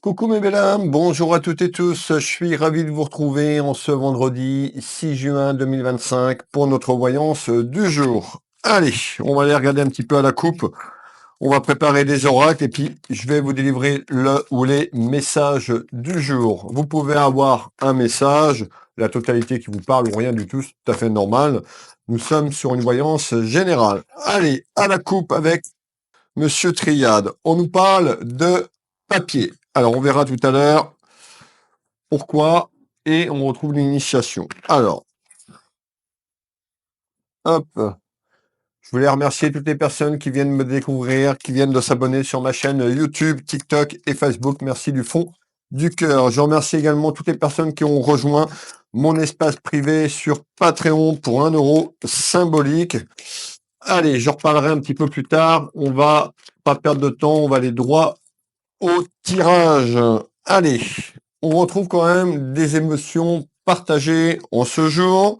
Coucou mes belles âmes, bonjour à toutes et tous, je suis ravi de vous retrouver en ce vendredi 6 juin 2025 pour notre voyance du jour. Allez, on va aller regarder un petit peu à la coupe, on va préparer des oracles et puis je vais vous délivrer le ou les messages du jour. Vous pouvez avoir un message, la totalité qui vous parle ou rien du tout, c'est tout à fait normal. Nous sommes sur une voyance générale. Allez, à la coupe avec Monsieur Triade. On nous parle de papier. Alors, on verra tout à l'heure pourquoi et on retrouve l'initiation. Alors, hop. Je voulais remercier toutes les personnes qui viennent me découvrir, qui viennent de s'abonner sur ma chaîne YouTube, TikTok et Facebook. Merci du fond du cœur. Je remercie également toutes les personnes qui ont rejoint mon espace privé sur Patreon pour 1 euro symbolique. Allez, je reparlerai un petit peu plus tard. On va pas perdre de temps, on va aller droit au tirage. Allez, on retrouve quand même des émotions partagées en ce jour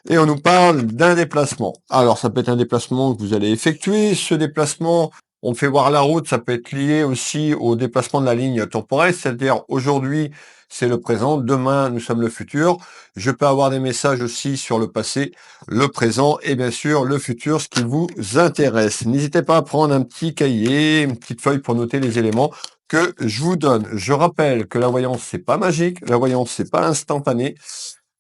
et on nous parle d'un déplacement. Alors, ça peut être un déplacement que vous allez effectuer. Ce déplacement, on fait voir la route, ça peut être lié aussi au déplacement de la ligne temporelle, c'est-à-dire aujourd'hui, c'est le présent, demain, nous sommes le futur. Je peux avoir des messages aussi sur le passé, le présent et bien sûr le futur, ce qui vous intéresse. N'hésitez pas à prendre un petit cahier, une petite feuille pour noter les éléments que je vous donne. Je rappelle que la voyance, c'est pas magique, la voyance, c'est pas instantané.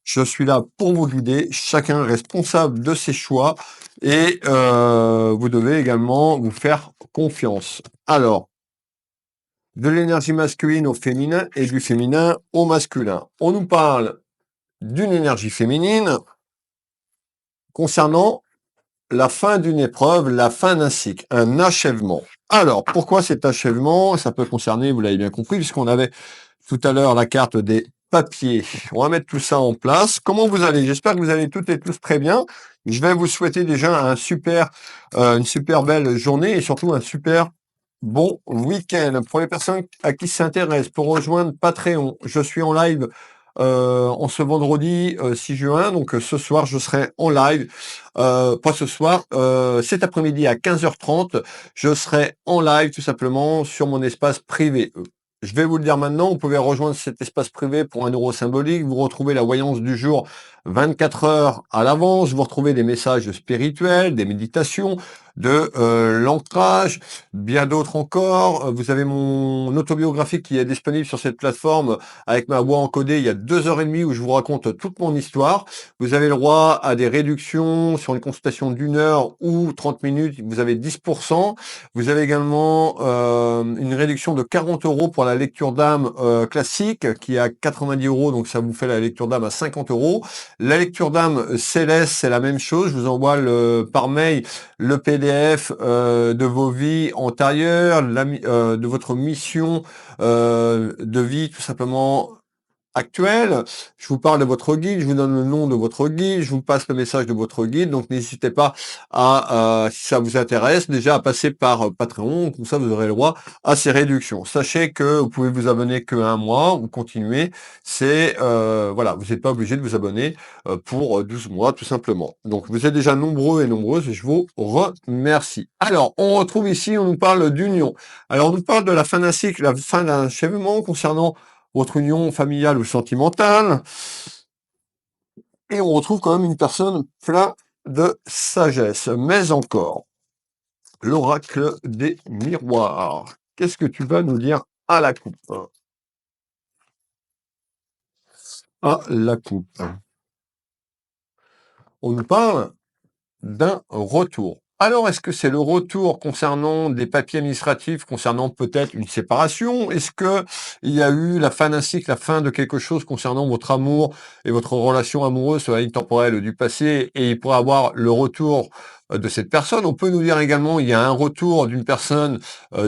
Je suis là pour vous guider, chacun est responsable de ses choix et vous devez également vous faire confiance. Alors, de l'énergie masculine au féminin et du féminin au masculin. On nous parle d'une énergie féminine concernant la fin d'une épreuve, la fin d'un cycle, un achèvement. Alors, pourquoi cet achèvement? Ça peut concerner, vous l'avez bien compris, puisqu'on avait tout à l'heure la carte des papiers. On va mettre tout ça en place. Comment vous allez? J'espère que vous allez toutes et tous très bien. Je vais vous souhaiter déjà une super belle journée et surtout un super bon week-end. Pour les personnes à qui s'intéressent, pour rejoindre Patreon, je suis en live en ce vendredi 6 juin. Donc ce soir, je serai en live. Pas ce soir, cet après-midi à 15h30, je serai en live tout simplement sur mon espace privé. Je vais vous le dire maintenant, vous pouvez rejoindre cet espace privé pour 1 euro symbolique. Vous retrouvez la voyance du jour 24 heures à l'avance. Vous retrouvez des messages spirituels, des méditations, de l'ancrage, bien d'autres encore. Vous avez mon autobiographie qui est disponible sur cette plateforme avec ma voix encodée il y a 2h30 où je vous raconte toute mon histoire. Vous avez le droit à des réductions sur une consultation d'1 heure ou 30 minutes, vous avez 10%. Vous avez également une réduction de 40 euros pour la lecture d'âme classique qui est à 90 euros, donc ça vous fait la lecture d'âme à 50 euros. La lecture d'âme céleste, c'est la même chose. Je vous envoie par mail le PDF de vos vies antérieures, de votre mission de vie tout simplement actuelle. Je vous parle de votre guide, je vous donne le nom de votre guide, je vous passe le message de votre guide, donc n'hésitez pas à, si ça vous intéresse, déjà à passer par Patreon, comme ça vous aurez le droit à ces réductions. Sachez que vous pouvez vous abonner que 1 mois, ou continuer, c'est, voilà, vous n'êtes pas obligé de vous abonner pour 12 mois, tout simplement. Donc vous êtes déjà nombreux et nombreuses, et je vous remercie. Alors, on retrouve ici, on nous parle d'union. Alors, on nous parle de la fin d'un cycle, la fin d'un achèvement concernant votre union familiale ou sentimentale, et on retrouve quand même une personne plein de sagesse. Mais encore, l'oracle des miroirs. Qu'est-ce que tu vas nous dire à la coupe? À la coupe. On nous parle d'un retour. Alors, est-ce que c'est le retour concernant des papiers administratifs, concernant peut-être une séparation? Est-ce que il y a eu la fin d'un cycle, la fin de quelque chose concernant votre amour et votre relation amoureuse sur la ligne temporelle du passé et il pourrait avoir le retour de cette personne? On peut nous dire également il y a un retour d'une personne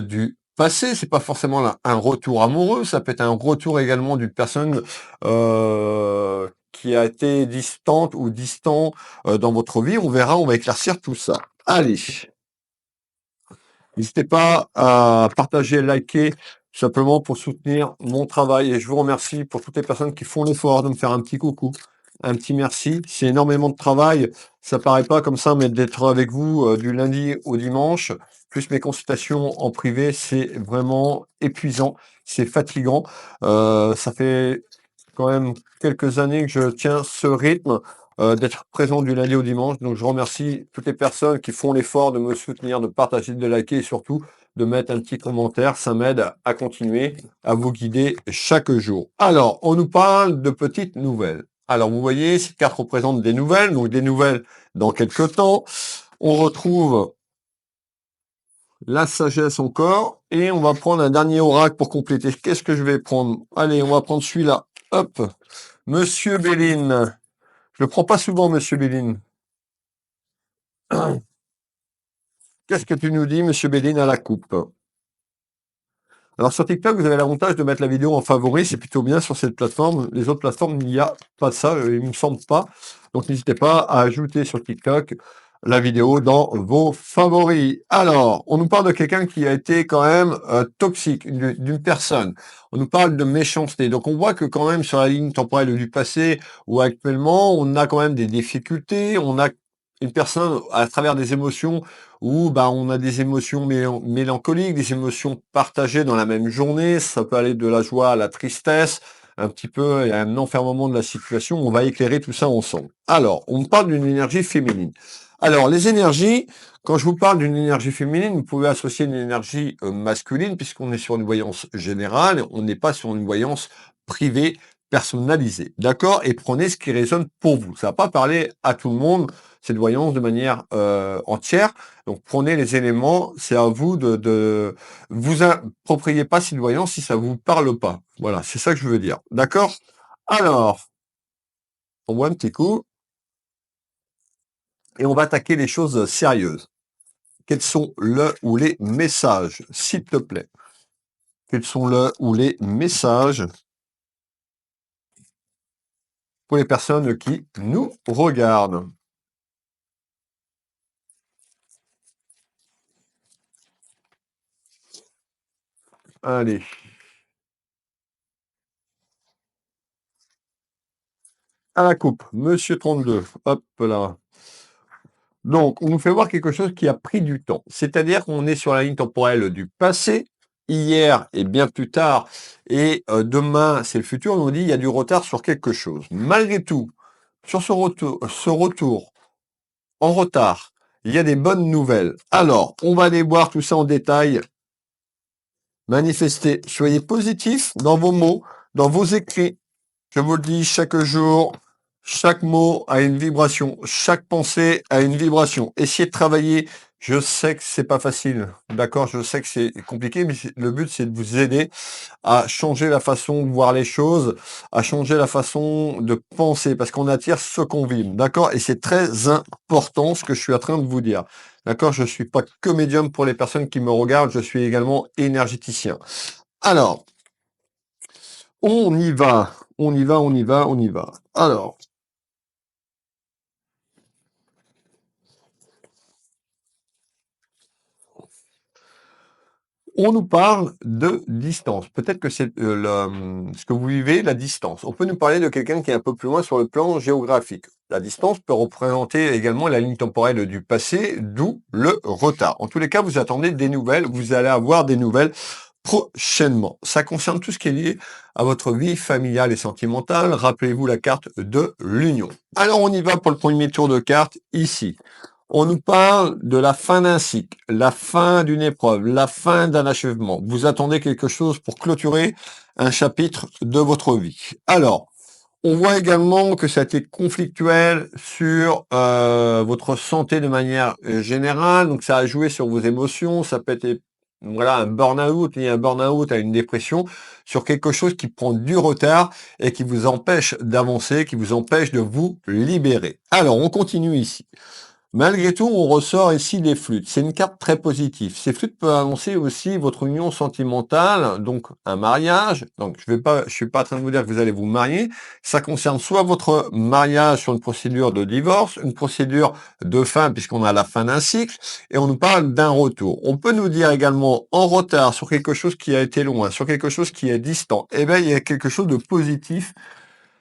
du passé, c'est pas forcément un retour amoureux, ça peut être un retour également d'une personne qui a été distante ou distant dans votre vie. On verra, on va éclaircir tout ça. Allez, n'hésitez pas à partager, liker simplement pour soutenir mon travail. Et je vous remercie pour toutes les personnes qui font l'effort de me faire un petit coucou, un petit merci. C'est énormément de travail. Ça paraît pas comme ça, mais d'être avec vous du lundi au dimanche, plus mes consultations en privé, c'est vraiment épuisant, c'est fatigant. Ça fait quand même quelques années que je tiens ce rythme d'être présent du lundi au dimanche. Donc je remercie toutes les personnes qui font l'effort de me soutenir, de partager, de liker et surtout de mettre un petit commentaire. Ça m'aide à continuer à vous guider chaque jour. Alors, on nous parle de petites nouvelles. Alors, vous voyez, cette carte représente des nouvelles, donc des nouvelles dans quelques temps. On retrouve la sagesse encore, et on va prendre un dernier oracle pour compléter. Qu'est-ce que je vais prendre? Allez, on va prendre celui-là. Hop, Monsieur Béline. Je le prends pas souvent, Monsieur Béline. Qu'est-ce que tu nous dis, Monsieur Béline, à la coupe? Alors sur TikTok, vous avez l'avantage de mettre la vidéo en favori, c'est plutôt bien sur cette plateforme. Les autres plateformes, il n'y a pas de ça, il ne me semble pas. Donc n'hésitez pas à ajouter sur TikTok la vidéo dans vos favoris. Alors, on nous parle de quelqu'un qui a été quand même toxique, d'une personne. On nous parle de méchanceté. Donc on voit que quand même sur la ligne temporelle du passé ou actuellement, on a quand même des difficultés, on a une personne à travers des émotions où bah, on a des émotions mélancoliques, des émotions partagées dans la même journée. Ça peut aller de la joie à la tristesse, un petit peu, il y a un enfermement de la situation. On va éclairer tout ça ensemble. Alors, on parle d'une énergie féminine. Alors, les énergies, quand je vous parle d'une énergie féminine, vous pouvez associer une énergie masculine, puisqu'on est sur une voyance générale, on n'est pas sur une voyance privée, personnalisée. D'accord? Et prenez ce qui résonne pour vous. Ça va pas parler à tout le monde, cette voyance de manière entière. Donc prenez les éléments, c'est à vous de vous appropriez pas cette voyance si ça vous parle pas. Voilà, c'est ça que je veux dire. D'accord? Alors, on voit un petit coup et on va attaquer les choses sérieuses. Quels sont le ou les messages, s'il te plaît? Quels sont le ou les messages pour les personnes qui nous regardent? Allez. À la coupe, Monsieur 32. Hop là. Donc, on nous fait voir quelque chose qui a pris du temps. C'est-à-dire qu'on est sur la ligne temporelle du passé, hier et bien plus tard, et demain, c'est le futur. On nous dit il y a du retard sur quelque chose. Malgré tout, sur ce retour en retard, il y a des bonnes nouvelles. Alors, on va aller voir tout ça en détail. Manifestez, soyez positifs dans vos mots, dans vos écrits. Je vous le dis chaque jour, chaque mot a une vibration, chaque pensée a une vibration. Essayez de travailler. Je sais que c'est pas facile, d'accord? Je sais que c'est compliqué, mais le but c'est de vous aider à changer la façon de voir les choses, à changer la façon de penser, parce qu'on attire ce qu'on vibre, d'accord? Et c'est très important ce que je suis en train de vous dire, d'accord? Je suis pas que médium pour les personnes qui me regardent, je suis également énergéticien. Alors, on y va, on y va, on y va, on y va. Alors, on nous parle de distance. Peut-être que c'est ce que vous vivez, la distance. On peut nous parler de quelqu'un qui est un peu plus loin sur le plan géographique. La distance peut représenter également la ligne temporelle du passé, d'où le retard. En tous les cas, vous attendez des nouvelles, vous allez avoir des nouvelles prochainement. Ça concerne tout ce qui est lié à votre vie familiale et sentimentale. Rappelez-vous la carte de l'union. Alors, on y va pour le premier tour de carte ici. On nous parle de la fin d'un cycle, la fin d'une épreuve, la fin d'un achèvement. Vous attendez quelque chose pour clôturer un chapitre de votre vie. Alors, on voit également que ça a été conflictuel sur votre santé de manière générale. Donc, ça a joué sur vos émotions. Ça peut être voilà, un burn-out, lié à un burn-out, à une dépression, sur quelque chose qui prend du retard et qui vous empêche d'avancer, qui vous empêche de vous libérer. Alors, on continue ici. Malgré tout, on ressort ici des flûtes. C'est une carte très positive. Ces flûtes peuvent annoncer aussi votre union sentimentale, donc un mariage. Donc, je suis pas en train de vous dire que vous allez vous marier. Ça concerne soit votre mariage sur une procédure de divorce, une procédure de fin, puisqu'on a la fin d'un cycle, et on nous parle d'un retour. On peut nous dire également en retard sur quelque chose qui a été loin, sur quelque chose qui est distant. Eh bien, il y a quelque chose de positif.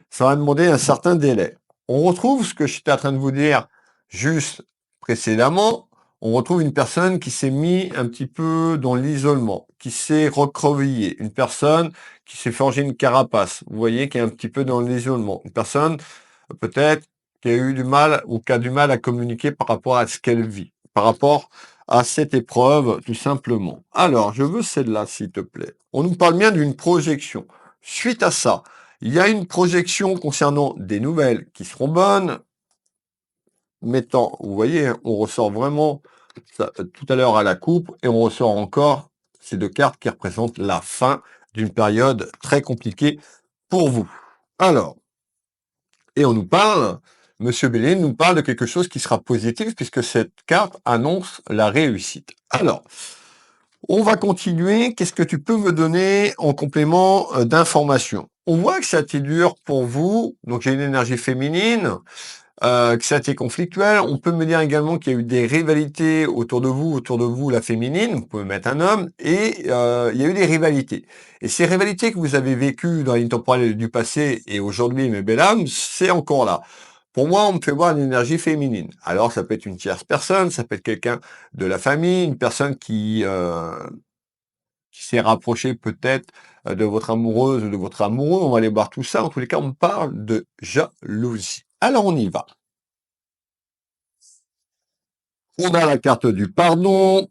Ça va demander un certain délai. On retrouve ce que j'étais en train de vous dire juste précédemment. On retrouve une personne qui s'est mis un petit peu dans l'isolement, qui s'est recroquevillée, une personne qui s'est forgé une carapace, vous voyez, qui est un petit peu dans l'isolement, une personne peut-être qui a eu du mal ou qui a du mal à communiquer par rapport à ce qu'elle vit, par rapport à cette épreuve, tout simplement. Alors, je veux celle-là, s'il te plaît. On nous parle bien d'une projection. Suite à ça, il y a une projection concernant des nouvelles qui seront bonnes, mettant, vous voyez, hein, on ressort vraiment ça, tout à l'heure à la coupe, et on ressort encore ces deux cartes qui représentent la fin d'une période très compliquée pour vous. Alors, et on nous parle, Monsieur Bélé nous parle de quelque chose qui sera positif, puisque cette carte annonce la réussite. Alors, on va continuer. Qu'est-ce que tu peux me donner en complément d'informations? On voit que ça a été dur pour vous, donc j'ai une énergie féminine, que ça a été conflictuel. On peut me dire également qu'il y a eu des rivalités autour de vous, la féminine, vous pouvez mettre un homme, et il y a eu des rivalités. Et ces rivalités que vous avez vécues dans la ligne temporelle du passé et aujourd'hui, mes belles âmes, c'est encore là. Pour moi, on me fait voir une énergie féminine. Alors, ça peut être une tierce personne, ça peut être quelqu'un de la famille, une personne qui s'est rapproché peut-être de votre amoureuse ou de votre amoureux. On va aller voir tout ça. En tous les cas, on parle de jalousie. Alors, on y va. On a la carte du pardon.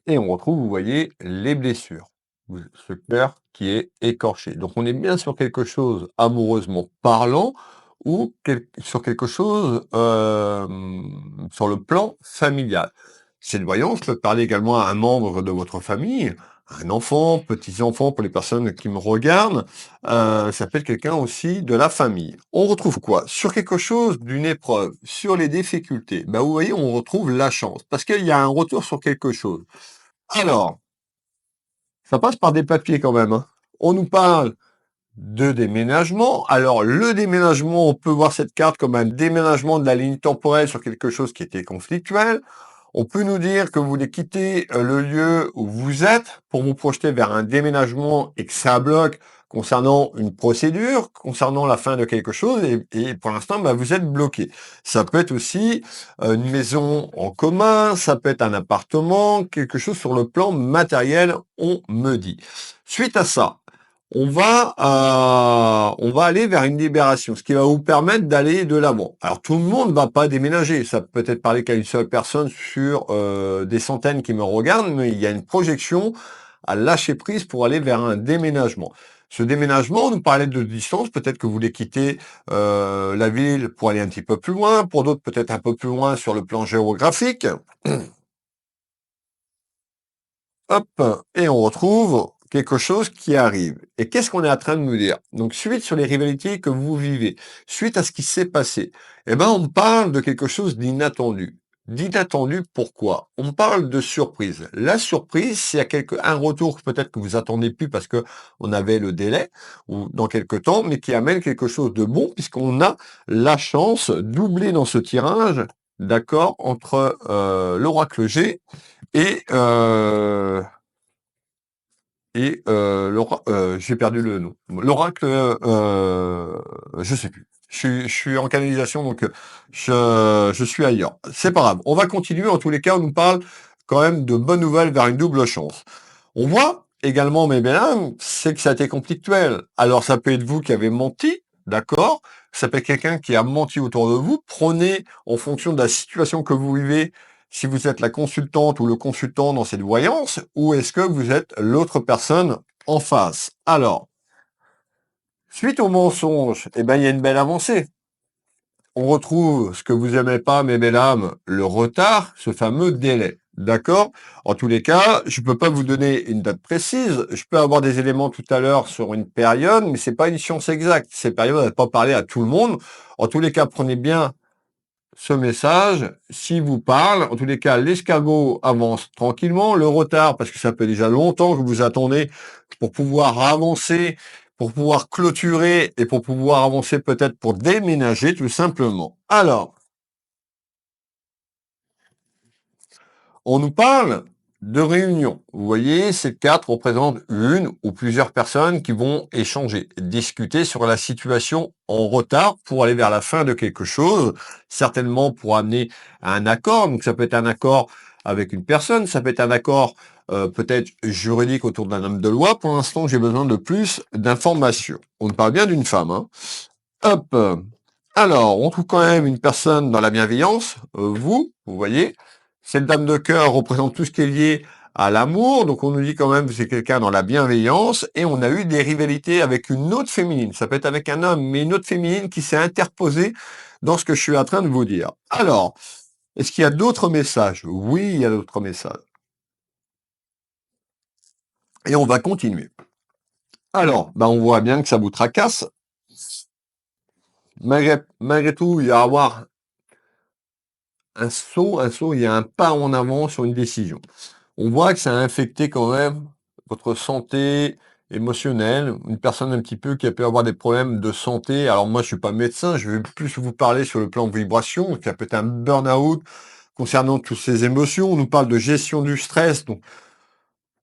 Et on retrouve, vous voyez, les blessures. Ce cœur qui est écorché. Donc, on est bien sur quelque chose amoureusement parlant ou sur quelque chose sur le plan familial. Cette voyance peut parler également à un membre de votre famille, un enfant, petits-enfants pour les personnes qui me regardent. Ça peut être quelqu'un aussi de la famille. On retrouve quoi? Sur quelque chose d'une épreuve, sur les difficultés. Ben, vous voyez, on retrouve la chance parce qu'il y a un retour sur quelque chose. Alors, ça passe par des papiers quand même, hein. On nous parle de déménagement. Alors, le déménagement, on peut voir cette carte comme un déménagement de la ligne temporelle sur quelque chose qui était conflictuel. On peut nous dire que vous voulez quitter le lieu où vous êtes pour vous projeter vers un déménagement et que ça bloque concernant une procédure, concernant la fin de quelque chose, et pour l'instant, bah, vous êtes bloqué. Ça peut être aussi une maison en commun, ça peut être un appartement, quelque chose sur le plan matériel, on me dit. Suite à ça, on va aller vers une libération, ce qui va vous permettre d'aller de l'avant. Alors tout le monde ne va pas déménager, ça peut être parler qu'à une seule personne sur des centaines qui me regardent, mais il y a une projection à lâcher prise pour aller vers un déménagement. Ce déménagement, on nous parlait de distance, peut-être que vous voulez quitter la ville pour aller un petit peu plus loin, pour d'autres peut-être un peu plus loin sur le plan géographique. Hop, et on retrouve quelque chose qui arrive. Et qu'est-ce qu'on est en train de nous dire? Donc, suite sur les rivalités que vous vivez, suite à ce qui s'est passé, eh ben, on parle de quelque chose d'inattendu. D'inattendu, pourquoi? On parle de surprise. La surprise, c'est un retour peut-être que vous attendez plus parce que on avait le délai ou dans quelque temps, mais qui amène quelque chose de bon puisqu'on a la chance doublée dans ce tirage, d'accord, entre l'oracle G et j'ai perdu le nom. L'oracle, je sais plus. Je suis en canalisation, donc je suis ailleurs. C'est pas grave. On va continuer. En tous les cas, on nous parle quand même de bonnes nouvelles vers une double chance. On voit également, mais bien, c'est que ça a été conflictuel. Alors, ça peut être vous qui avez menti, d'accord? Ça peut être quelqu'un qui a menti autour de vous. Prenez en fonction de la situation que vous vivez si vous êtes la consultante ou le consultant dans cette voyance, ou est-ce que vous êtes l'autre personne en face. Alors, suite au mensonge, eh ben, il y a une belle avancée. On retrouve ce que vous aimez pas, mes belles âmes, le retard, ce fameux délai. D'accord? En tous les cas, je peux pas vous donner une date précise. Je peux avoir des éléments tout à l'heure sur une période, mais c'est pas une science exacte. Cette période, elle va pas parler à tout le monde. En tous les cas, prenez bien ce message. S'il vous parle, en tous les cas, l'escargot avance tranquillement. Le retard, parce que ça fait déjà longtemps que vous attendez pour pouvoir avancer, pour pouvoir clôturer et pour pouvoir avancer peut-être pour déménager tout simplement. Alors, on nous parle de réunion. Vous voyez, cette carte représente une ou plusieurs personnes qui vont échanger, discuter sur la situation en retard pour aller vers la fin de quelque chose, certainement pour amener à un accord. Donc ça peut être un accord avec une personne, ça peut être un accord peut-être juridique autour d'un homme de loi. Pour l'instant, j'ai besoin de plus d'informations. On parle bien d'une femme, hein. Hop. Alors, on trouve quand même une personne dans la bienveillance. Vous voyez, cette dame de cœur représente tout ce qui est lié à l'amour. Donc, on nous dit quand même que c'est quelqu'un dans la bienveillance. Et on a eu des rivalités avec une autre féminine. Ça peut être avec un homme, mais une autre féminine qui s'est interposée dans ce que je suis en train de vous dire. Alors, est-ce qu'il y a d'autres messages? Oui, il y a d'autres messages. Et on va continuer. Alors, on voit bien que ça vous tracasse. Malgré tout, il va y avoir il y a un pas en avant sur une décision. On voit que ça a infecté quand même votre santé émotionnelle, une personne un petit peu qui a pu avoir des problèmes de santé. Alors moi, je suis pas médecin, je vais plus vous parler sur le plan de vibration, ça peut être un burn-out concernant toutes ces émotions. On nous parle de gestion du stress, donc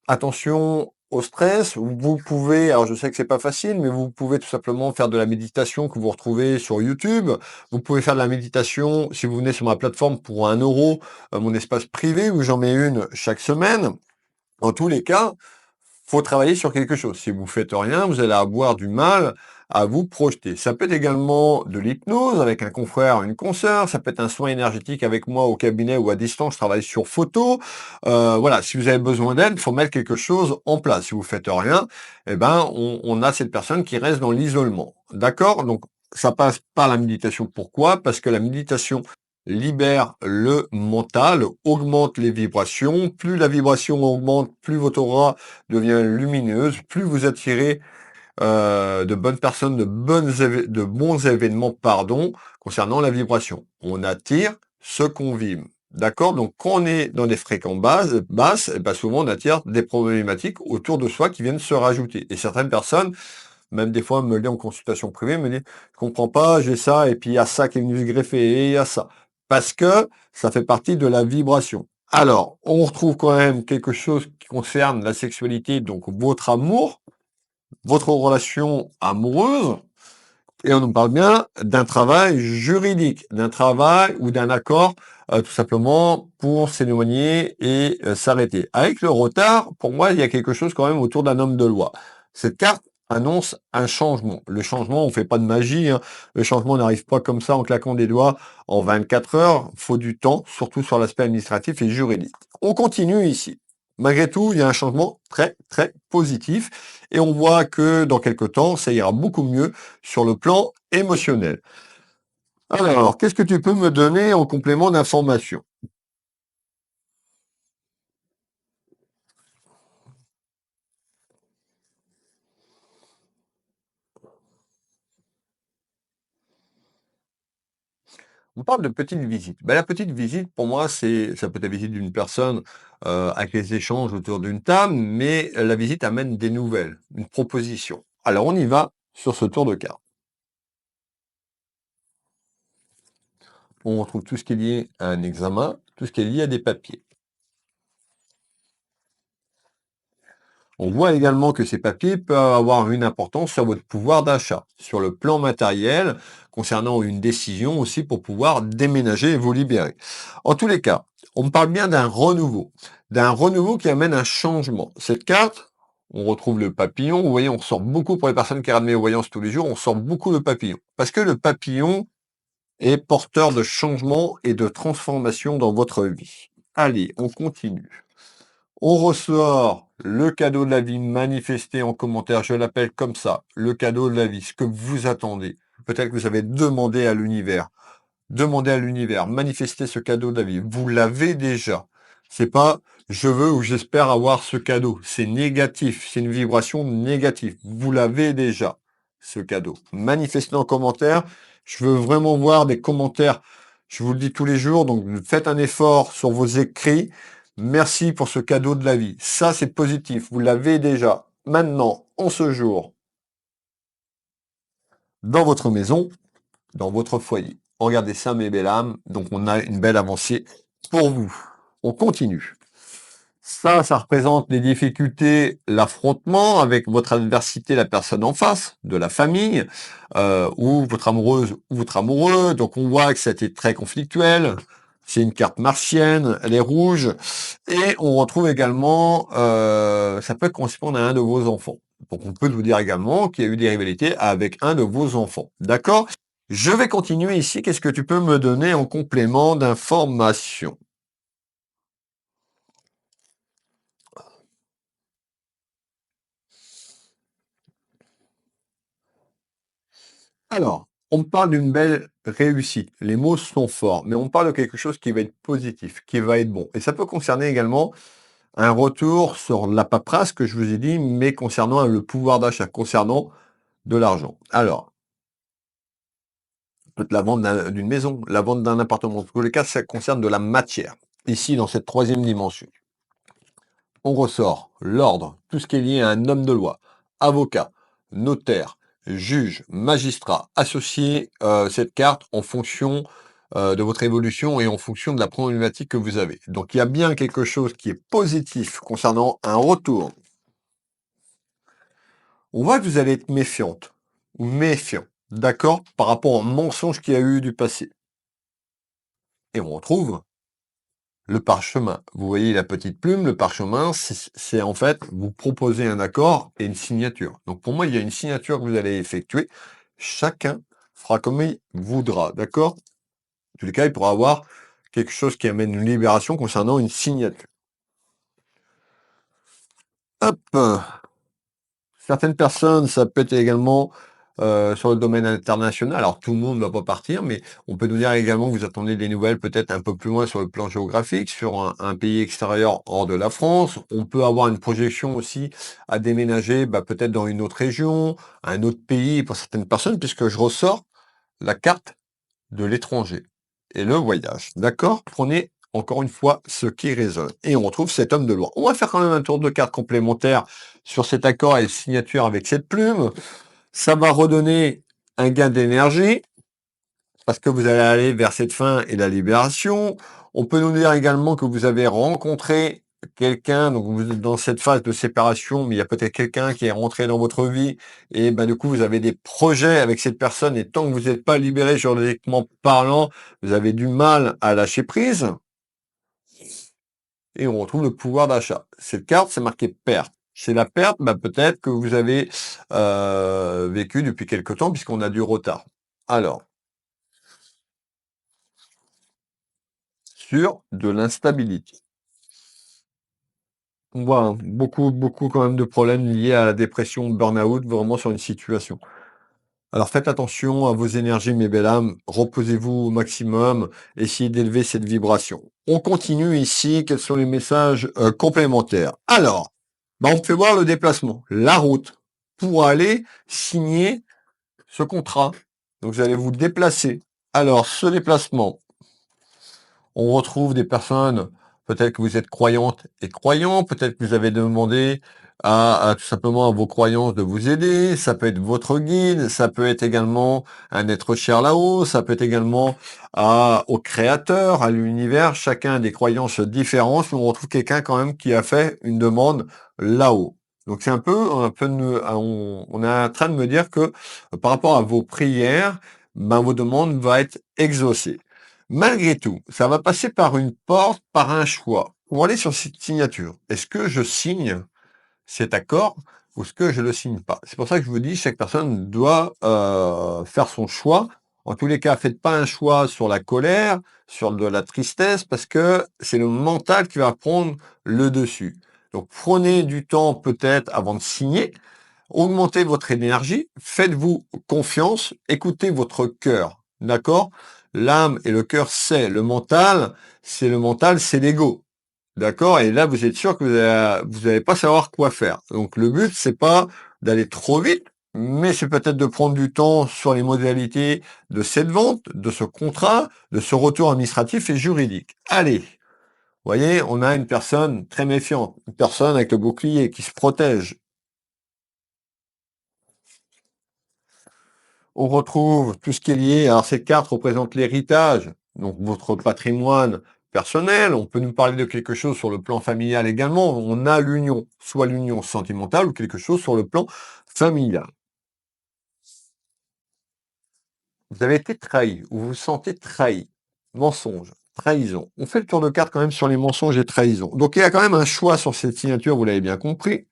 attention au stress. Vous pouvez, alors je sais que c'est pas facile, mais vous pouvez tout simplement faire de la méditation que vous retrouvez sur YouTube. Vous pouvez faire de la méditation si vous venez sur ma plateforme pour 1 euro, mon espace privé où j'en mets une chaque semaine. En tous les cas, faut travailler sur quelque chose. Si vous faites rien, vous allez avoir du mal à vous projeter. Ça peut être également de l'hypnose avec un confrère, une consoeur. Ça peut être un soin énergétique avec moi au cabinet ou à distance. Je travaille sur photo. Voilà, si vous avez besoin d'aide, il faut mettre quelque chose en place. Si vous faites rien, on a cette personne qui reste dans l'isolement. D'accord? Donc, ça passe par la méditation. Pourquoi? Parce que la méditation libère le mental, augmente les vibrations. Plus la vibration augmente, plus votre aura devient lumineuse, plus vous attirez de bonnes personnes, de bons événements, pardon, concernant la vibration. On attire ce qu'on vibre. D'accord? Donc, quand on est dans des fréquences basses, souvent on attire des problématiques autour de soi qui viennent se rajouter. Et certaines personnes, même des fois, me le disent en consultation privée, me disent, je comprends pas, j'ai ça, et puis il y a ça qui est venu se greffer, et il y a ça. Parce que ça fait partie de la vibration. Alors, on retrouve quand même quelque chose qui concerne la sexualité, donc votre amour, votre relation amoureuse, et on nous parle bien d'un travail juridique, d'un travail ou d'un accord, tout simplement pour s'éloigner et s'arrêter. Avec le retard, pour moi, il y a quelque chose quand même autour d'un homme de loi. Cette carte annonce un changement. Le changement, on fait pas de magie, hein. Le changement n'arrive pas comme ça en claquant des doigts en 24 heures. Faut du temps, surtout sur l'aspect administratif et juridique. On continue ici. Malgré tout, il y a un changement très, très positif et on voit que dans quelques temps, ça ira beaucoup mieux sur le plan émotionnel. Alors, qu'est-ce que tu peux me donner en complément d'information? On parle de petite visite. La petite visite, pour moi, ça peut être la visite d'une personne avec les échanges autour d'une table, mais la visite amène des nouvelles, une proposition. Alors, on y va sur ce tour de carte. On retrouve tout ce qui est lié à un examen, tout ce qui est lié à des papiers. On voit également que ces papiers peuvent avoir une importance sur votre pouvoir d'achat, sur le plan matériel, concernant une décision aussi pour pouvoir déménager et vous libérer. En tous les cas, on me parle bien d'un renouveau qui amène un changement. Cette carte, on retrouve le papillon. Vous voyez, on ressort beaucoup pour les personnes qui regardent mes voyances tous les jours, on sort beaucoup le papillon. Parce que le papillon est porteur de changement et de transformation dans votre vie. Allez, on continue. On ressort le cadeau de la vie manifesté en commentaire, je l'appelle comme ça, le cadeau de la vie, ce que vous attendez. Peut-être que vous avez demandé à l'univers. Demandez à l'univers, manifestez ce cadeau de la vie. Vous l'avez déjà. C'est pas je veux ou j'espère avoir ce cadeau. C'est négatif. C'est une vibration négative. Vous l'avez déjà, ce cadeau. Manifestez en commentaire. Je veux vraiment voir des commentaires. Je vous le dis tous les jours. Donc, faites un effort sur vos écrits. Merci pour ce cadeau de la vie. Ça, c'est positif. Vous l'avez déjà. Maintenant, en ce jour, dans votre maison, dans votre foyer. Regardez ça, mes belles âmes. Donc, on a une belle avancée pour vous. On continue. Ça représente les difficultés, l'affrontement avec votre adversité, la personne en face, de la famille, ou votre amoureuse ou votre amoureux. Donc on voit que c'était très conflictuel. C'est une carte martienne, elle est rouge. Et on retrouve également, ça peut correspondre à un de vos enfants. Donc on peut vous dire également qu'il y a eu des rivalités avec un de vos enfants. D'accord? Je vais continuer ici. Qu'est-ce que tu peux me donner en complément d'information? Alors, on me parle d'une belle réussite. Les mots sont forts, mais on parle de quelque chose qui va être positif, qui va être bon. Et ça peut concerner également un retour sur la paperasse que je vous ai dit, mais concernant le pouvoir d'achat, concernant de l'argent. Alors, peut-être la vente d'une maison, la vente d'un appartement. En tous les cas, ça concerne de la matière. Ici, dans cette troisième dimension, on ressort l'ordre, tout ce qui est lié à un homme de loi, avocat, notaire, juge, magistrat. Associez cette carte en fonction de votre évolution et en fonction de la problématique que vous avez. Donc il y a bien quelque chose qui est positif concernant un retour. On voit que vous allez être méfiante ou méfiant, d'accord, par rapport au mensonge qu'il y a eu du passé. Et on retrouve le parchemin. Vous voyez la petite plume, le parchemin, c'est en fait, vous proposez un accord et une signature. Donc pour moi, il y a une signature que vous allez effectuer. Chacun fera comme il voudra, d'accord? En tous les cas, il pourra avoir quelque chose qui amène une libération concernant une signature. Hop! Certaines personnes, ça peut être également sur le domaine international. Alors tout le monde ne va pas partir, mais on peut nous dire également que vous attendez des nouvelles peut-être un peu plus loin sur le plan géographique, sur un pays extérieur hors de la France. On peut avoir une projection aussi à déménager peut-être dans une autre région, un autre pays pour certaines personnes, puisque je ressors la carte de l'étranger et le voyage. D'accord? Prenez encore une fois ce qui résonne. Et on retrouve cet homme de loi. On va faire quand même un tour de carte complémentaire sur cet accord et signature avec cette plume. Ça va redonner un gain d'énergie parce que vous allez aller vers cette fin et la libération. On peut nous dire également que vous avez rencontré quelqu'un, donc vous êtes dans cette phase de séparation, mais il y a peut-être quelqu'un qui est rentré dans votre vie et du coup vous avez des projets avec cette personne et tant que vous n'êtes pas libéré juridiquement parlant, vous avez du mal à lâcher prise et on retrouve le pouvoir d'achat. Cette carte, c'est marqué perte. C'est la perte, peut-être que vous avez vécu depuis quelque temps puisqu'on a du retard. Alors, sur de l'instabilité. On voit beaucoup quand même de problèmes liés à la dépression, burn-out, vraiment sur une situation. Alors faites attention à vos énergies, mes belles âmes. Reposez-vous au maximum. Essayez d'élever cette vibration. On continue ici. Quels sont les messages complémentaires? Alors, on peut voir le déplacement, la route, pour aller signer ce contrat. Donc vous allez vous déplacer. Alors, ce déplacement, on retrouve des personnes, peut-être que vous êtes croyantes et croyants, peut-être que vous avez demandé à tout simplement à vos croyances de vous aider, ça peut être votre guide, ça peut être également un être cher là-haut, ça peut être également au créateur, à l'univers, chacun a des croyances différentes, mais on retrouve quelqu'un quand même qui a fait une demande là-haut. Donc c'est on est en train de me dire que par rapport à vos prières, vos demandes vont être exaucées. Malgré tout, ça va passer par une porte, par un choix. Pour aller sur cette signature, est-ce que je signe cet accord ou est-ce que je le signe pas? C'est pour ça que je vous dis, chaque personne doit faire son choix. En tous les cas, faites pas un choix sur la colère, sur de la tristesse, parce que c'est le mental qui va prendre le dessus. Donc prenez du temps peut-être avant de signer, augmentez votre énergie, faites-vous confiance, écoutez votre cœur, d'accord? L'âme et le cœur, c'est le mental, c'est l'ego. D'accord? Et là, vous êtes sûr que vous allez pas savoir quoi faire. Donc le but, c'est pas d'aller trop vite, mais c'est peut-être de prendre du temps sur les modalités de cette vente, de ce contrat, de ce retour administratif et juridique. Allez, vous voyez, on a une personne très méfiante, une personne avec le bouclier qui se protège. On retrouve tout ce qui est lié. Alors, cette carte représente l'héritage, donc votre patrimoine personnel. On peut nous parler de quelque chose sur le plan familial également. On a l'union, soit l'union sentimentale ou quelque chose sur le plan familial. Vous avez été trahi ou vous vous sentez trahi. Mensonge, trahison. On fait le tour de carte quand même sur les mensonges et trahisons. Donc, il y a quand même un choix sur cette signature, vous l'avez bien compris.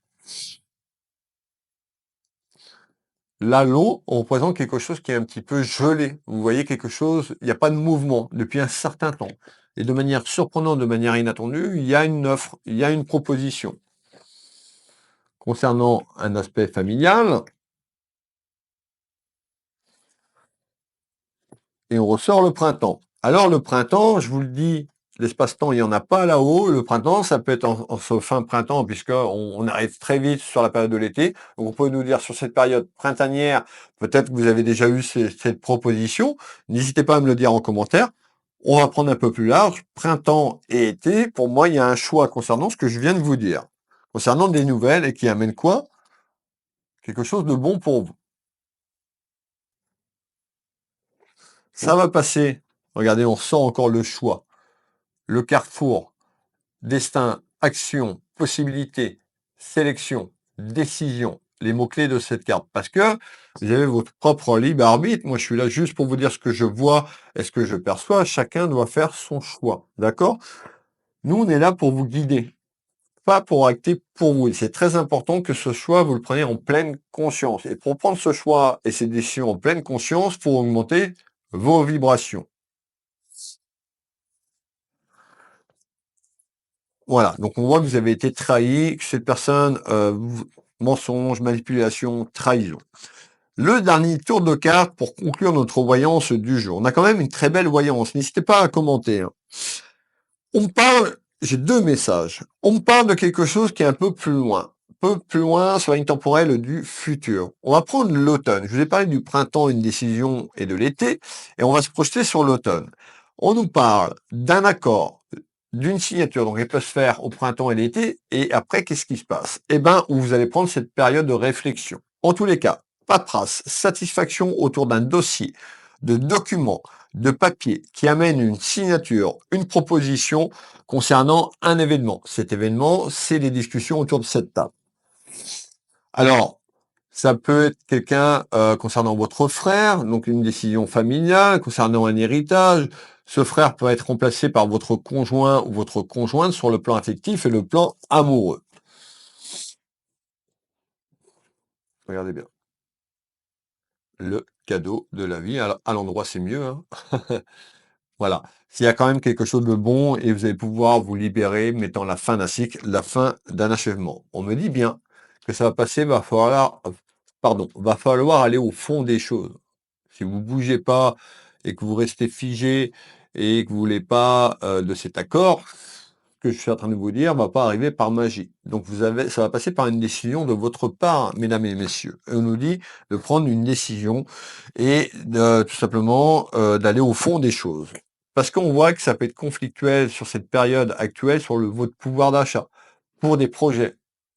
L'halo, on représente quelque chose qui est un petit peu gelé. Vous voyez quelque chose, il n'y a pas de mouvement depuis un certain temps. Et de manière surprenante, de manière inattendue, il y a une offre, il y a une proposition. Concernant un aspect familial, et on ressort le printemps. Alors le printemps, je vous le dis, l'espace-temps, il n'y en a pas là-haut. Le printemps, ça peut être en ce fin printemps, puisqu'on arrive très vite sur la période de l'été. Donc on peut nous dire sur cette période printanière, peut-être que vous avez déjà eu cette proposition. N'hésitez pas à me le dire en commentaire. On va prendre un peu plus large, printemps et été. Pour moi, il y a un choix concernant ce que je viens de vous dire. Concernant des nouvelles et qui amènent quoi? Quelque chose de bon pour vous. Ça va passer. Regardez, on sent encore le choix. Le carrefour. Destin, action, possibilité, sélection, décision, les mots-clés de cette carte. Parce que vous avez votre propre libre arbitre. Moi, je suis là juste pour vous dire ce que je vois et ce que je perçois. Chacun doit faire son choix. D'accord? Nous, on est là pour vous guider, pas pour acter pour vous. Et c'est très important que ce choix, vous le preniez en pleine conscience. Et pour prendre ce choix et ces décisions en pleine conscience, pour augmenter vos vibrations. Voilà, donc on voit que vous avez été trahi, que cette personne, mensonge, manipulation, trahison. Le dernier tour de carte pour conclure notre voyance du jour. On a quand même une très belle voyance. N'hésitez pas à commenter, hein. On me parle, j'ai deux messages. On me parle de quelque chose qui est un peu plus loin. Un peu plus loin sur la ligne temporelle du futur. On va prendre l'automne. Je vous ai parlé du printemps, une décision et de l'été, et on va se projeter sur l'automne. On nous parle d'un accord, d'une signature, donc elle peut se faire au printemps et l'été, et après, qu'est-ce qui se passe? Eh ben, où vous allez prendre cette période de réflexion. En tous les cas, paperasse, satisfaction autour d'un dossier, de documents, de papier qui amène une signature, une proposition concernant un événement. Cet événement, c'est les discussions autour de cette table. Alors, ça peut être quelqu'un concernant votre frère, donc une décision familiale, concernant un héritage. Ce frère peut être remplacé par votre conjoint ou votre conjointe sur le plan affectif et le plan amoureux. Regardez bien. Le cadeau de la vie. À l'endroit, c'est mieux, hein. Voilà. S'il y a quand même quelque chose de bon et vous allez pouvoir vous libérer, mettant la fin d'un cycle, la fin d'un achèvement. On me dit bien que ça va passer, va falloir aller au fond des choses. Si vous bougez pas et que vous restez figé et que vous voulez pas de cet accord, ce que je suis en train de vous dire va pas arriver par magie. Donc ça va passer par une décision de votre part, mesdames et messieurs. Et on nous dit de prendre une décision et tout simplement d'aller au fond des choses. Parce qu'on voit que ça peut être conflictuel sur cette période actuelle sur votre pouvoir d'achat pour des projets.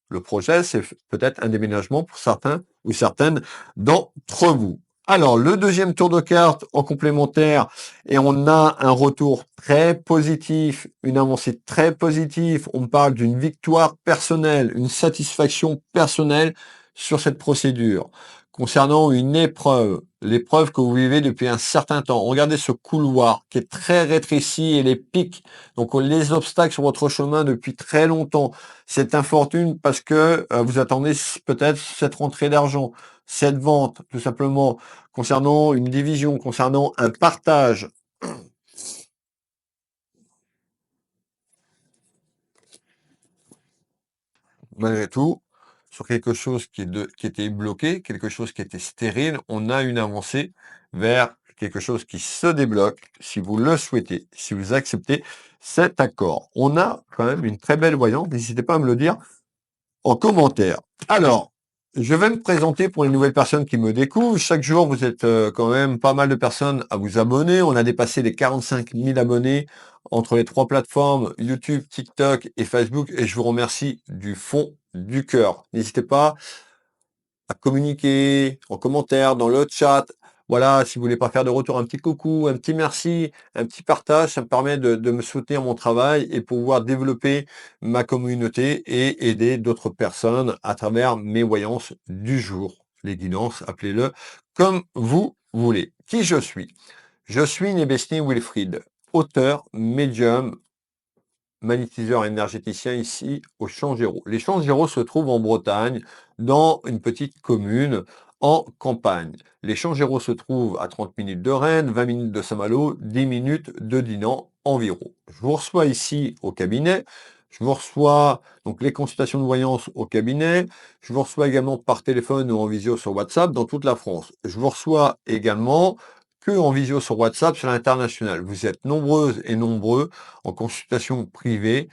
Le projet, c'est peut-être un déménagement pour certains ou certaines d'entre vous. Alors, le deuxième tour de carte en complémentaire, et on a un retour très positif, une avancée très positive. On parle d'une victoire personnelle, une satisfaction personnelle sur cette procédure. Concernant une épreuve, l'épreuve que vous vivez depuis un certain temps. Regardez ce couloir qui est très rétréci et les pics, donc les obstacles sur votre chemin depuis très longtemps. Cette infortune parce que vous attendez peut-être cette rentrée d'argent, cette vente, tout simplement, concernant une division, concernant un partage. Malgré tout, sur quelque chose qui était bloqué, quelque chose qui était stérile, on a une avancée vers quelque chose qui se débloque si vous le souhaitez, si vous acceptez cet accord. On a quand même une très belle voyance, n'hésitez pas à me le dire en commentaire. Alors, je vais me présenter pour les nouvelles personnes qui me découvrent. Chaque jour, vous êtes quand même pas mal de personnes à vous abonner. On a dépassé les 45 000 abonnés entre les trois plateformes, YouTube, TikTok et Facebook. Et je vous remercie du fond du cœur. N'hésitez pas à communiquer en commentaire, dans le chat. Voilà, si vous voulez pas faire de retour, un petit coucou, un petit merci, un petit partage, ça me permet de me soutenir mon travail et pouvoir développer ma communauté et aider d'autres personnes à travers mes voyances du jour. Les guidances, appelez-le comme vous voulez. Qui je suis? Je suis Nebesni Wilfried, auteur, médium, magnétiseur énergéticien ici au Champ Géraud. Les Champs Géraud se trouvent en Bretagne, dans une petite commune en campagne. Les Champs Géraud se trouvent à 30 minutes de Rennes, 20 minutes de Saint-Malo, 10 minutes de Dinan environ. Je vous reçois ici au cabinet. Je vous reçois donc les consultations de voyance au cabinet. Je vous reçois également par téléphone ou en visio sur WhatsApp dans toute la France. Je vous reçois également que en visio sur WhatsApp sur l'international. Vous êtes nombreuses et nombreux en consultation privée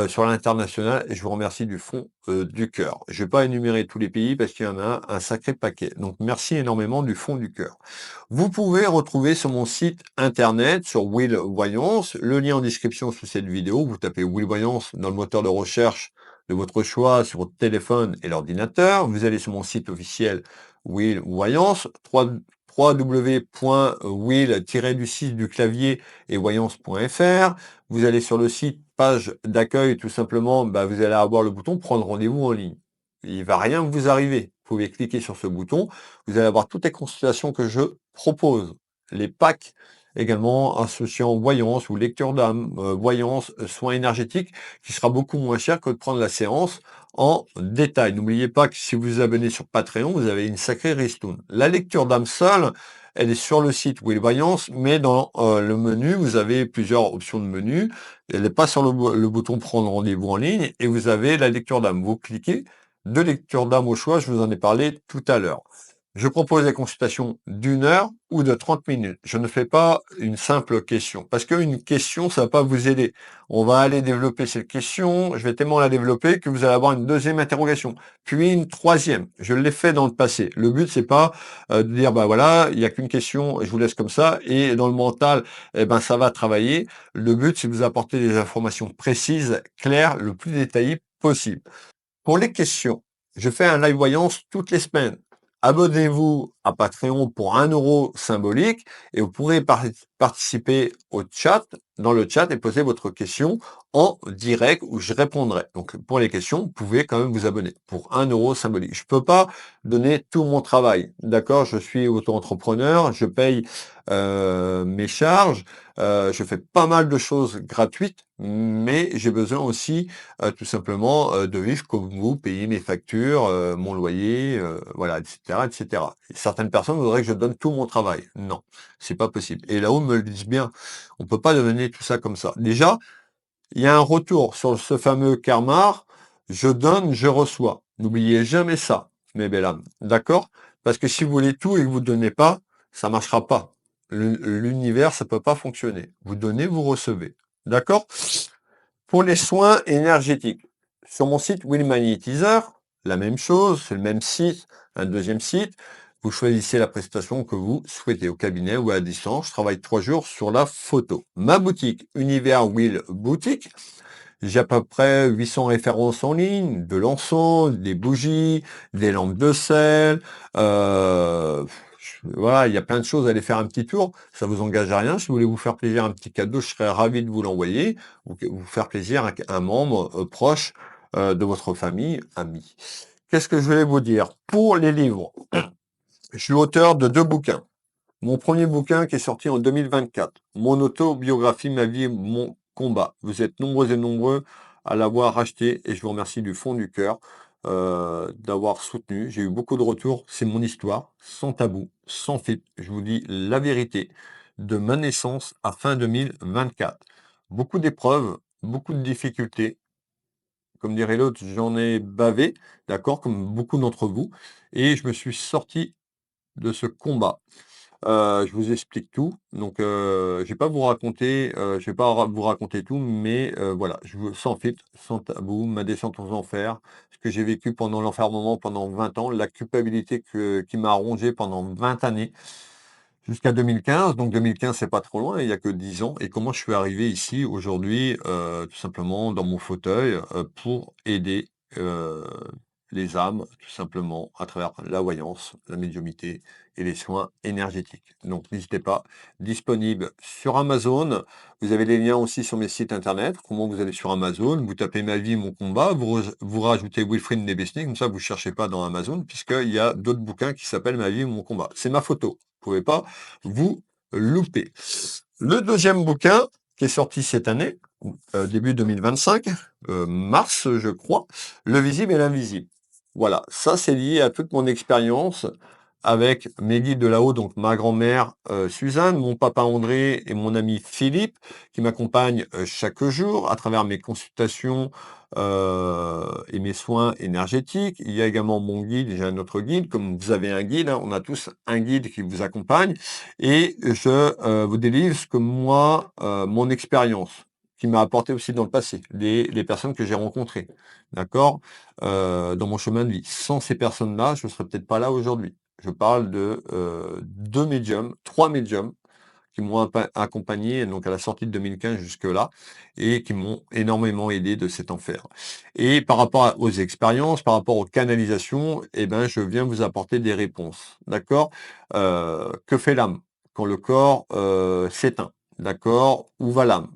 sur l'international et je vous remercie du fond du cœur. Je ne vais pas énumérer tous les pays parce qu'il y en a un sacré paquet. Donc merci énormément du fond du cœur. Vous pouvez retrouver sur mon site internet, sur Will Voyance, le lien en description sous cette vidéo. Vous tapez Will Voyance dans le moteur de recherche de votre choix sur votre téléphone et l'ordinateur. Vous allez sur mon site officiel Will Voyance, www.will-du-6 du clavier et voyance.fr. Vous allez sur le site, page d'accueil, tout simplement, vous allez avoir le bouton prendre rendez-vous en ligne. Il va rien vous arriver. Vous pouvez cliquer sur ce bouton. Vous allez avoir toutes les consultations que je propose. Les packs également associant voyance ou lecture d'âme, voyance, soins énergétiques, qui sera beaucoup moins cher que de prendre la séance en détail. N'oubliez pas que si vous vous abonnez sur Patreon, vous avez une sacrée ristourne. La lecture d'âme seule, elle est sur le site Will Voyance, mais dans le menu, vous avez plusieurs options de menu. Elle n'est pas sur le bouton prendre rendez-vous en ligne et vous avez la lecture d'âme. Vous cliquez de lecture d'âme au choix, je vous en ai parlé tout à l'heure. Je propose des consultations d'1 heure ou de 30 minutes. Je ne fais pas une simple question parce qu'une question, ça va pas vous aider. On va aller développer cette question. Je vais tellement la développer que vous allez avoir une deuxième interrogation, puis une troisième. Je l'ai fait dans le passé. Le but, c'est pas de dire, voilà, il n'y a qu'une question, je vous laisse comme ça. Et dans le mental, ça va travailler. Le but, c'est de vous apporter des informations précises, claires, le plus détaillées possible. Pour les questions, je fais un live voyance toutes les semaines. Abonnez-vous à Patreon pour 1 euro symbolique et vous pourrez participer au chat, dans le chat et poser votre question en direct où je répondrai. Donc pour les questions, vous pouvez quand même vous abonner pour 1 euro symbolique. Je peux pas donner tout mon travail. D'accord? Je suis auto-entrepreneur, je paye mes charges, je fais pas mal de choses gratuites, mais j'ai besoin aussi tout simplement de vivre comme vous, payer mes factures, mon loyer, voilà, etc., etc. Et certaines personnes voudraient que je donne tout mon travail. Non, c'est pas possible. Et là-haut me le disent bien. On peut pas donner tout ça comme ça. Déjà, il y a un retour sur ce fameux karma. Je donne, je reçois. N'oubliez jamais ça, mes belles âmes. D'accord? Parce que si vous voulez tout et que vous ne donnez pas, ça marchera pas. L'univers, ça peut pas fonctionner. Vous donnez, vous recevez. D'accord? Pour les soins énergétiques, sur mon site Will Magnétiseur, la même chose, c'est le même site, un deuxième site. Vous choisissez la prestation que vous souhaitez au cabinet ou à distance. Je travaille 3 jours sur la photo. Ma boutique, Univers Will Boutique, j'ai à peu près 800 références en ligne, de l'encens, des bougies, des lampes de sel. Voilà, il y a plein de choses à aller faire un petit tour. Ça vous engage à rien. Si vous voulez vous faire plaisir, un petit cadeau, je serais ravi de vous l'envoyer ou vous faire plaisir à un membre proche de votre famille, ami. Qu'est-ce que je voulais vous dire? Pour les livres, je suis auteur de 2 bouquins. Mon premier bouquin qui est sorti en 2024, mon autobiographie, ma vie, mon combat. Vous êtes nombreux et nombreux à l'avoir acheté et je vous remercie du fond du cœur d'avoir soutenu. J'ai eu beaucoup de retours. C'est mon histoire, sans tabou, sans filtre. Je vous dis la vérité de ma naissance à fin 2024. Beaucoup d'épreuves, beaucoup de difficultés. Comme dirait l'autre, j'en ai bavé, d'accord, comme beaucoup d'entre vous. Et je me suis sorti de ce combat. Je vous explique tout. Donc, je vais pas vous raconter, je vais pas vous raconter tout, mais voilà, je vous sans filtre, sans tabou, ma descente aux enfers, ce que j'ai vécu pendant l'enfermement pendant 20 ans, la culpabilité qui m'a rongé pendant 20 années, jusqu'à 2015. Donc 2015, c'est pas trop loin, il y a que 10 ans. Et comment je suis arrivé ici aujourd'hui, tout simplement dans mon fauteuil, pour aider, heu, les âmes, tout simplement, à travers la voyance, la médiumnité et les soins énergétiques. Donc n'hésitez pas, disponible sur Amazon. Vous avez les liens aussi sur mes sites internet. Comment vous allez sur Amazon, vous tapez Ma vie, mon combat, vous rajoutez Wilfried Nebesny, comme ça vous ne cherchez pas dans Amazon, puisqu'il y a d'autres bouquins qui s'appellent Ma vie, mon combat. C'est ma photo. Vous pouvez pas vous louper. Le deuxième bouquin qui est sorti cette année, début 2025, mars, je crois, Le visible et l'invisible. Voilà, ça c'est lié à toute mon expérience avec mes guides de là-haut, donc ma grand-mère Suzanne, mon papa André et mon ami Philippe, qui m'accompagnent chaque jour à travers mes consultations et mes soins énergétiques. Il y a également mon guide, j'ai un autre guide, comme vous avez un guide, hein, on a tous un guide qui vous accompagne, et je vous délivre ce que moi, mon expérience, qui m'a apporté aussi dans le passé, les personnes que j'ai rencontrées, d'accord, dans mon chemin de vie. Sans ces personnes-là, je ne serais peut-être pas là aujourd'hui. Je parle de 2 médiums, 3 médiums qui m'ont accompagné donc à la sortie de 2015 jusque-là et qui m'ont énormément aidé de cet enfer. Et par rapport aux expériences, par rapport aux canalisations, eh ben, je viens vous apporter des réponses. D'accord? Que fait l'âme quand le corps s'éteint? D'accord? Où va l'âme?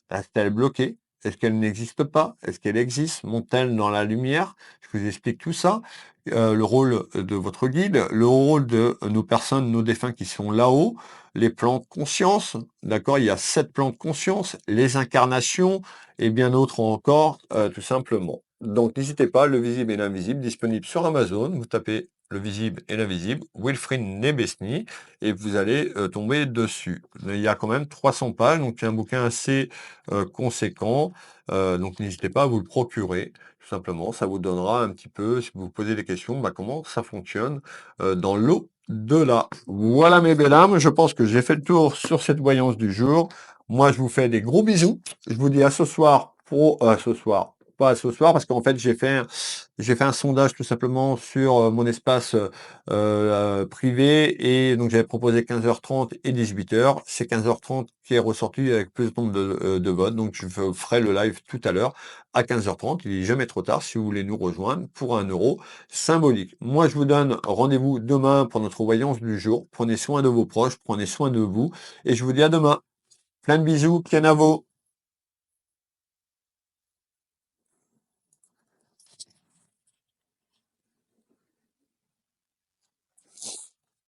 Reste-t-elle bloquée? Est-ce qu'elle n'existe pas? Est-ce qu'elle existe? Monte-t-elle dans la lumière? Je vous explique tout ça. Le rôle de votre guide, le rôle de nos personnes, nos défunts qui sont là-haut, les plans de conscience, d'accord? Il y a 7 plans de conscience, les incarnations et bien d'autres encore, tout simplement. Donc n'hésitez pas, Le visible et l'invisible, disponible sur Amazon. Vous tapez Le visible et l'invisible, Wilfried Nebesny, et vous allez tomber dessus. Il y a quand même 300 pages, donc c'est un bouquin assez conséquent. Donc n'hésitez pas à vous le procurer, tout simplement. Ça vous donnera un petit peu, si vous vous posez des questions, bah, comment ça fonctionne dans l'au-delà. Voilà mes belles âmes, je pense que j'ai fait le tour sur cette voyance du jour. Moi, je vous fais des gros bisous. Je vous dis à ce soir, ce soir. Pas à ce soir, parce qu'en fait, j'ai fait un sondage tout simplement sur mon espace privé, et donc j'avais proposé 15h30 et 18h. C'est 15h30 qui est ressorti avec plus de nombre de votes, donc je ferai le live tout à l'heure à 15h30. Il n'est jamais trop tard si vous voulez nous rejoindre pour 1 € symbolique. Moi, je vous donne rendez-vous demain pour notre voyance du jour. Prenez soin de vos proches, prenez soin de vous, et je vous dis à demain. Plein de bisous, Kianavo.